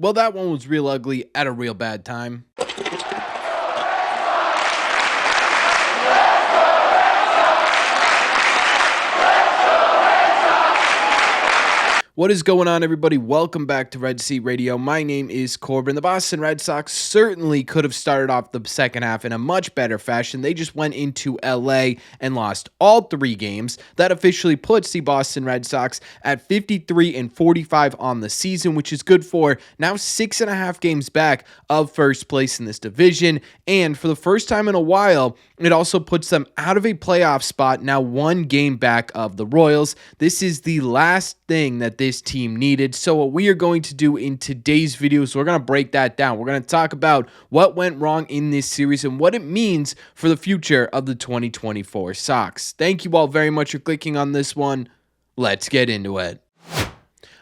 Well, that one was real ugly at a real bad time. What is going on, everybody? Welcome back to Red Seat Radio. My name is Corbin. The Boston Red Sox certainly could have started off the second half in a much better fashion. They just went into LA and lost all 3 games. That officially puts the Boston Red Sox at 53-45 on the season, which is good for now 6.5 games back of first place in this division. And for the first time in a while, it also puts them out of a playoff spot, now 1 game back of the Royals. This is the last thing that this team needed. So what we are going to do in today's video is we're going to break that down. We're going to talk about what went wrong in this series and what it means for the future of the 2024 Sox. Thank you all very much for clicking on this one. Let's get into it.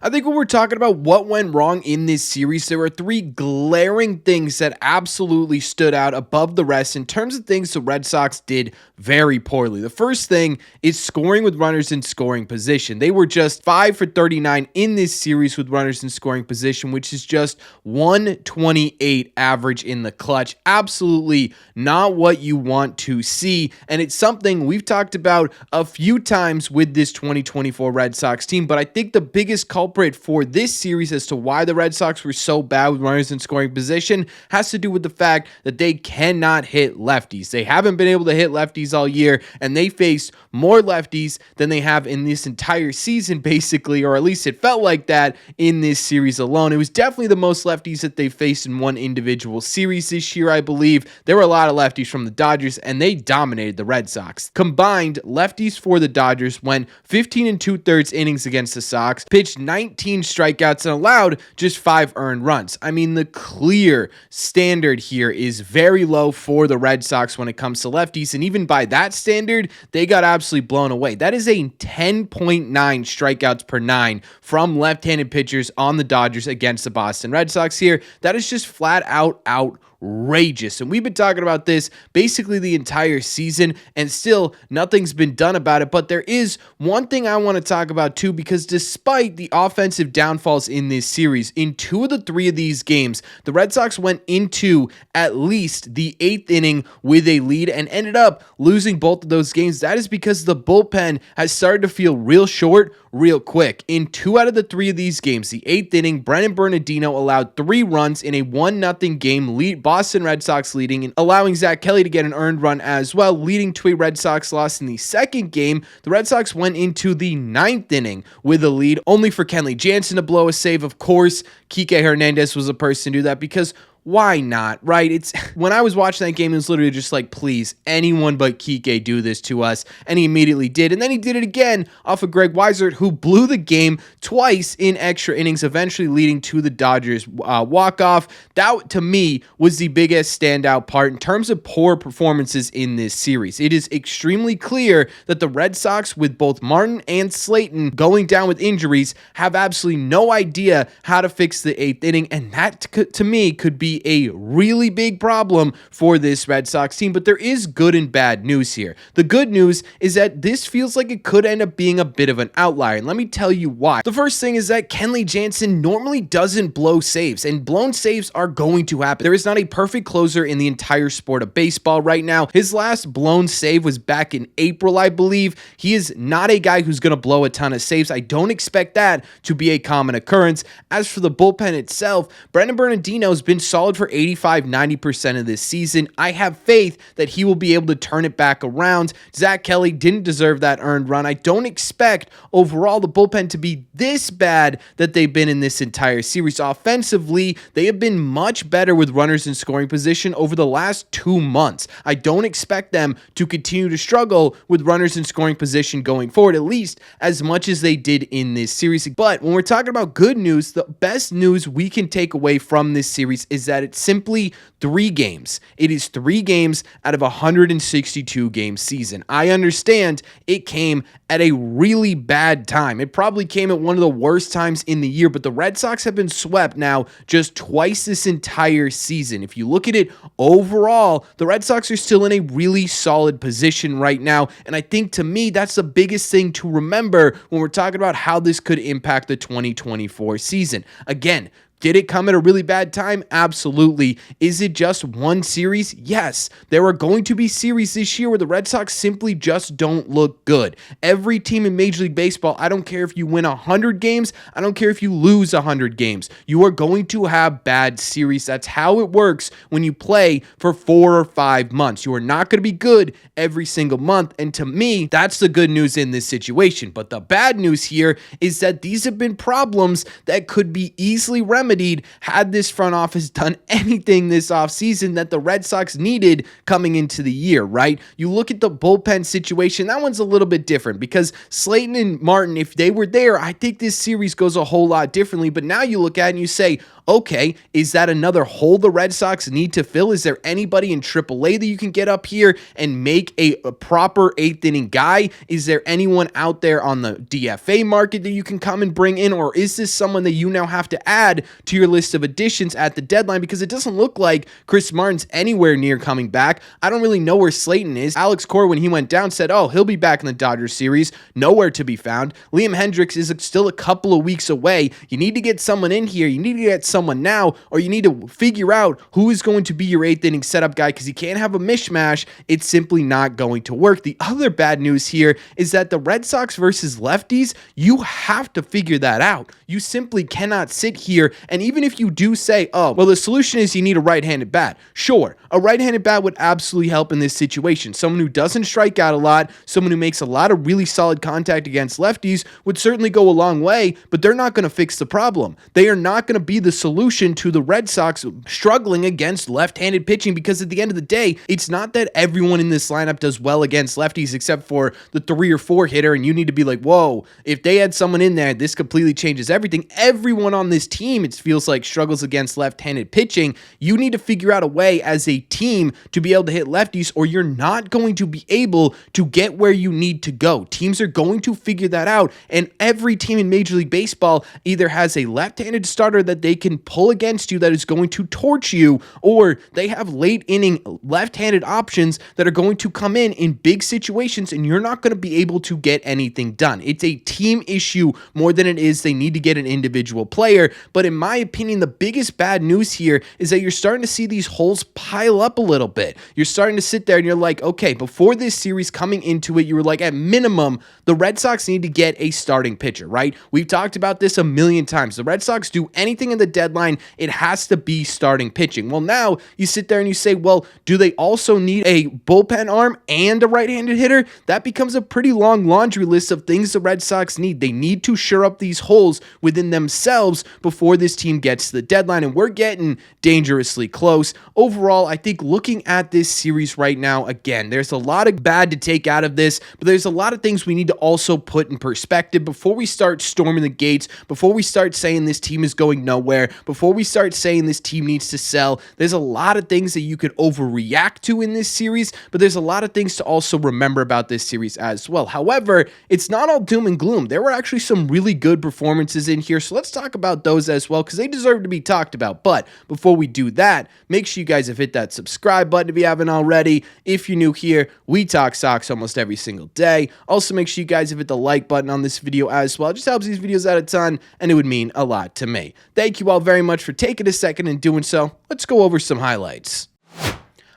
I think when we're talking about what went wrong in this series, there are 3 glaring things that absolutely stood out above the rest in terms of things the Red Sox did very poorly. The first thing is scoring with runners in scoring position. They were just 5 for 39 in this series with runners in scoring position, which is just 128 average in the clutch. Absolutely not what you want to see, and it's something we've talked about a few times with this 2024 Red Sox team, but I think the biggest culprit for this series as to why the Red Sox were so bad with runners in scoring position has to do with the fact that they cannot hit lefties. They haven't been able to hit lefties all year, and they faced more lefties than they have in this entire season, basically, or at least it felt like that in this series alone. It was definitely the most lefties that they faced in one individual series this year, I believe. There were a lot of lefties from the Dodgers, and they dominated the Red Sox. Combined, lefties for the Dodgers went 15 2/3 innings against the Sox, pitched 19 strikeouts, and allowed just 5 earned runs. I mean, the clear standard here is very low for the Red Sox when it comes to lefties, and even by that standard, they got absolutely blown away. That is a 10.9 strikeouts per 9 from left-handed pitchers on the Dodgers against the Boston Red Sox here. That is just flat out outrageous. And we've been talking about this basically the entire season, and still nothing's been done about it. But there is one thing I want to talk about too, because despite the offensive downfalls in this series, in 2 of the 3 of these games, the Red Sox went into at least the 8th inning with a lead and ended up losing both of those games. That is because the bullpen has started to feel real short real quick. In 2 out of the 3 of these games, the 8th inning, Brennan Bernardino allowed 3 runs in a 1-0 game lead, Boston Red Sox leading and allowing Zach Kelly to get an earned run as well, leading to a Red Sox loss in the second game. The Red Sox went into the 9th inning with a lead, only for Kenley Jansen to blow a save. Of course, Kike Hernandez was the person to do that because why not, right? It's when I was watching that game, it was literally just like, please, anyone but Kike do this to us. And he immediately did. And then he did it again off of Greg Weissert, who blew the game twice in extra innings, eventually leading to the Dodgers walk-off. That, to me, was the biggest standout part in terms of poor performances in this series. It is extremely clear that the Red Sox, with both Martin and Slayton going down with injuries, have absolutely no idea how to fix the 8th inning. And that, to me, could be a really big problem for this Red Sox team, but there is good and bad news here. The good news is that this feels like it could end up being a bit of an outlier, and let me tell you why. The first thing is that Kenley Jansen normally doesn't blow saves, and blown saves are going to happen. There is not a perfect closer in the entire sport of baseball right now. His last blown save was back in April, I believe. He is not a guy who's going to blow a ton of saves. I don't expect that to be a common occurrence. As for the bullpen itself, Brendan Bernardino has been solid for 85-90% of this season. I have faith that he will be able to turn it back around. Zach Kelly didn't deserve that earned run. I don't expect overall the bullpen to be this bad that they've been in this entire series. Offensively, they have been much better with runners in scoring position over the last 2 months. I don't expect them to continue to struggle with runners in scoring position going forward, at least as much as they did in this series. But when we're talking about good news, the best news we can take away from this series is that it's simply 3 games. It is 3 games out of a 162 game season. I understand it came at a really bad time. It probably came at one of the worst times in the year, but the Red Sox have been swept now just twice this entire season. If you look at it overall, the Red Sox are still in a really solid position right now, and I think to me that's the biggest thing to remember when we're talking about how this could impact the 2024 season. Again, Did it come at a really bad time? Absolutely. Is it just one series? Yes. There are going to be series this year where the Red Sox simply just don't look good. Every team in Major League Baseball, I don't care if you win 100 games, I don't care if you lose 100 games, you are going to have bad series. That's how it works when you play for 4 or 5 months. You are not going to be good every single month. And to me, that's the good news in this situation. But the bad news here is that these have been problems that could be easily remedied had this front office done anything this offseason that the Red Sox needed coming into the year, right? You look at the bullpen situation, that one's a little bit different because Slayton and Martin, if they were there, I think this series goes a whole lot differently. But now you look at it and you say, okay, is that another hole the Red Sox need to fill? Is there anybody in AAA that you can get up here and make a proper 8th inning guy? Is there anyone out there on the DFA market that you can come and bring in? Or is this someone that you now have to add to your list of additions at the deadline? Because it doesn't look like Chris Martin's anywhere near coming back. I don't really know where Slayton is. Alex Cora, when he went down, said, oh, he'll be back in the Dodgers series. Nowhere to be found. Liam Hendricks is still a couple of weeks away. You need to get someone in here. You need to get someone now, or you need to figure out who is going to be your 8th inning setup guy, because you can't have a mishmash. It's simply not going to work. The other bad news here is that the Red Sox versus lefties, you have to figure that out. You simply cannot sit here, and even if you do say, oh, well, the solution is you need a right-handed bat. Sure, a right-handed bat would absolutely help in this situation. Someone who doesn't strike out a lot, someone who makes a lot of really solid contact against lefties would certainly go a long way, but they're not going to fix the problem. They are not going to be the solution to the Red Sox struggling against left-handed pitching, because at the end of the day, it's not that everyone in this lineup does well against lefties except for the 3 or 4 hitter, and you need to be like, whoa, if they had someone in there, this completely changes everything. Everyone on this team, it feels like, struggles against left-handed pitching. You need to figure out a way as a team to be able to hit lefties, or you're not going to be able to get where you need to go. Teams are going to figure that out, and every team in Major League Baseball either has a left-handed starter that they can pull against you that is going to torch you, or they have late inning left-handed options that are going to come in big situations, and you're not going to be able to get anything done. It's a team issue more than it is they need to get an individual player. But in my opinion, the biggest bad news here is that you're starting to see these holes pile up a little bit. You're starting to sit there and you're like, okay, before this series coming into it, you were like, at minimum, the Red Sox need to get a starting pitcher, right? We've talked about this a million times. The Red Sox do anything in the deadline, it has to be starting pitching. Well, now you sit there and you say, well, do they also need a bullpen arm and a right-handed hitter? That becomes a pretty long laundry list of things the Red Sox need. They need to shore up these holes within themselves before this team gets to the deadline, and we're getting dangerously close. Overall, I think looking at this series right now, again, there's a lot of bad to take out of this, but there's a lot of things we need to also put in perspective before we start storming the gates, before we start saying this team is going nowhere, before we start saying this team needs to sell. There's a lot of things that you could overreact to in this series, but there's a lot of things to also remember about this series as well. However, it's not all doom and gloom. There were actually some really good performances in here, so let's talk about those as well, because they deserve to be talked about. But before we do that, make sure you guys have hit that subscribe button if you haven't already. If you're new here, we talk Sox almost every single day. Also, make sure you guys have hit the like button on this video as well. It just helps these videos out a ton, and it would mean a lot to me. Thank you all very much for taking a second and doing so. Let's go over some highlights.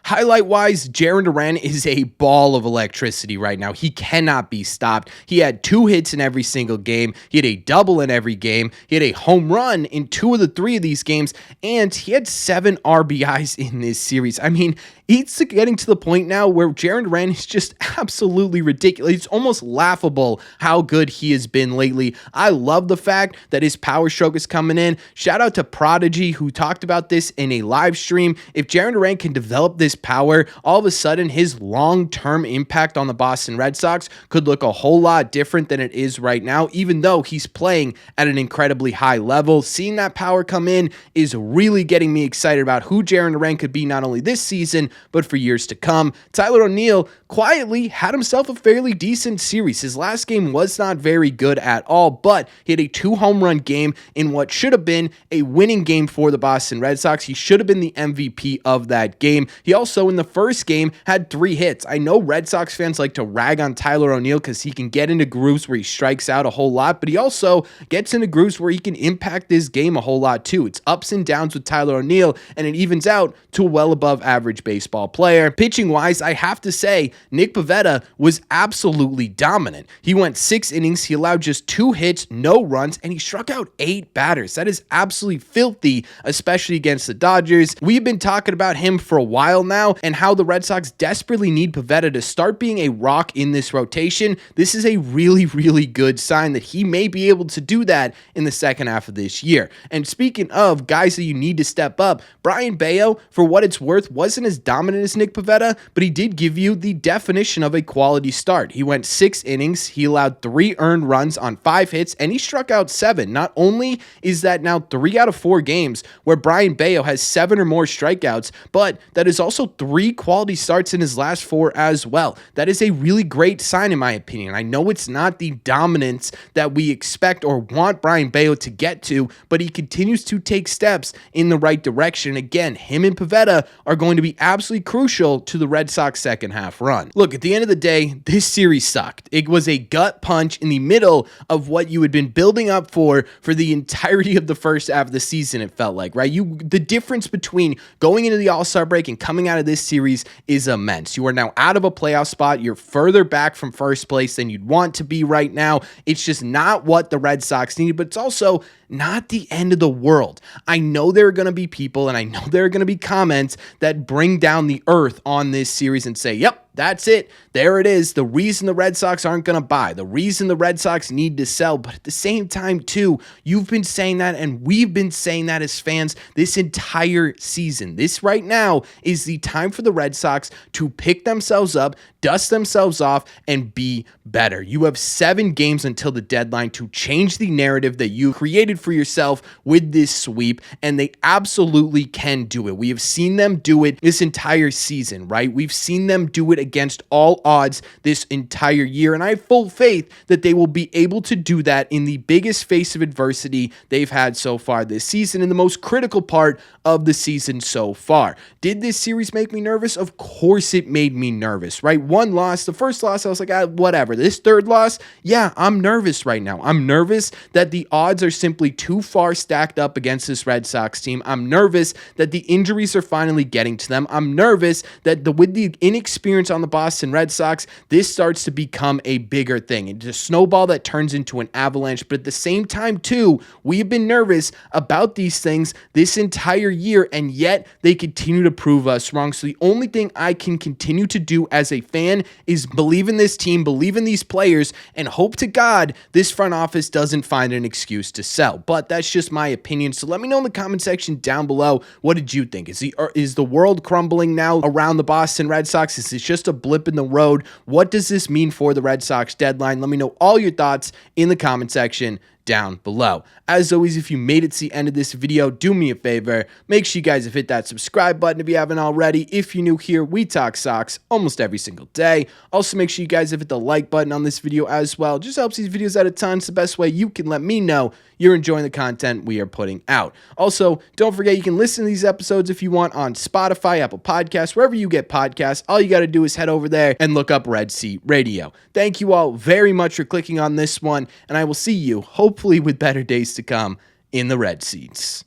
Highlight-wise, Jarren Duran is a ball of electricity right now. He cannot be stopped. He had 2 hits in every single game. He had a double in every game. He had a home run in 2 of the 3 of these games, and he had 7 RBIs in this series. I mean, it's getting to the point now where Jarren Duran is just absolutely ridiculous. It's almost laughable how good he has been lately. I love the fact that his power stroke is coming in. Shout out to Prodigy, who talked about this in a live stream. If Jarren Duran can develop this power, all of a sudden his long-term impact on the Boston Red Sox could look a whole lot different than it is right now, even though he's playing at an incredibly high level. Seeing that power come in is really getting me excited about who Jarren Duran could be, not only this season, but for years to come. Tyler O'Neill quietly had himself a fairly decent series. His last game was not very good at all, but he had a 2-home run game in what should have been a winning game for the Boston Red Sox. He should have been the MVP of that game. He also also in the first game had 3 hits. I know Red Sox fans like to rag on Tyler O'Neill because he can get into grooves where he strikes out a whole lot, but he also gets into grooves where he can impact this game a whole lot too. It's ups and downs with Tyler O'Neill, and it evens out to a well above average baseball player. Pitching wise, I have to say, Nick Pivetta was absolutely dominant. He went 6 innings, he allowed just 2 hits, no runs, and he struck out 8 batters. That is absolutely filthy, especially against the Dodgers. We've been talking about him for a while now and how the Red Sox desperately need Pivetta to start being a rock in this rotation. This is a really, really good sign that he may be able to do that in the second half of this year. And speaking of guys that you need to step up, Brayan Bello, for what it's worth, wasn't as dominant as Nick Pivetta, but he did give you the definition of a quality start. He went 6 innings, he allowed 3 earned runs on 5 hits, and he struck out 7. Not only is that now 3 out of 4 games where Brayan Bello has 7 or more strikeouts, but that is also 3 quality starts in his last 4 as well. That is a really great sign in my opinion. I know it's not the dominance that we expect or want Brayan Bello to get to, but he continues to take steps in the right direction. Again, him and Pivetta are going to be absolutely crucial to the Red Sox second half run. Look, at the end of the day, this series sucked. It was a gut punch in the middle of what you had been building up for the entirety of the first half of the season, it felt like, right? The difference between going into the All-Star break and coming out of this series is immense. You are now out of a playoff spot. You're further back from first place than you'd want to be right now. It's just not what the Red Sox needed, but it's also not the end of the world. I know there are going to be people and I know there are going to be comments that bring down the earth on this series and say, yep, that's it. There it is. The reason the Red Sox aren't going to buy, the reason the Red Sox need to sell. But at the same time, too, you've been saying that and we've been saying that as fans this entire season. This right now is the time for the Red Sox to pick themselves up, dust themselves off, and be better. You have 7 games until the deadline to change the narrative that you created for yourself with this sweep, and they absolutely can do it. We have seen them do it this entire season, right? We've seen them do it against all odds this entire year, and I have full faith that they will be able to do that in the biggest face of adversity they've had so far this season, in the most critical part of the season so far. Did this series make me nervous? Of course it made me nervous, right? One loss, the first loss, I was like, whatever. This third loss, yeah, I'm nervous right now. I'm nervous that the odds are simply too far stacked up against this Red Sox team. I'm nervous that the injuries are finally getting to them. I'm nervous that with the inexperience on the Boston Red Sox, this starts to become a bigger thing. It's a snowball that turns into an avalanche. But at the same time, too, we've been nervous about these things this entire year, and yet they continue to prove us wrong. So the only thing I can continue to do as a fan is believe in this team, believe in these players, and hope to God this front office doesn't find an excuse to sell. But that's just my opinion. So let me know in the comment section down below, what did you think? Is the world crumbling now around the Boston Red Sox? Is this just a blip in the road? What does this mean for the Red Sox deadline? Let me know all your thoughts in the comment section down below. As always, if you made it to the end of this video, do me a favor, make sure you guys have hit that subscribe button if you haven't already. If you're new here, we talk Sox almost every single day. Also, make sure you guys have hit the like button on this video as well. It just helps these videos out a ton. It's the best way you can let me know you're enjoying the content we are putting out. Also, don't forget you can listen to these episodes if you want on Spotify, Apple Podcasts, wherever you get podcasts. All you got to do is head over there and look up Red Seat Radio. Thank you all very much for clicking on this one, and I will see you hopefully with better days to come in the Red Seats.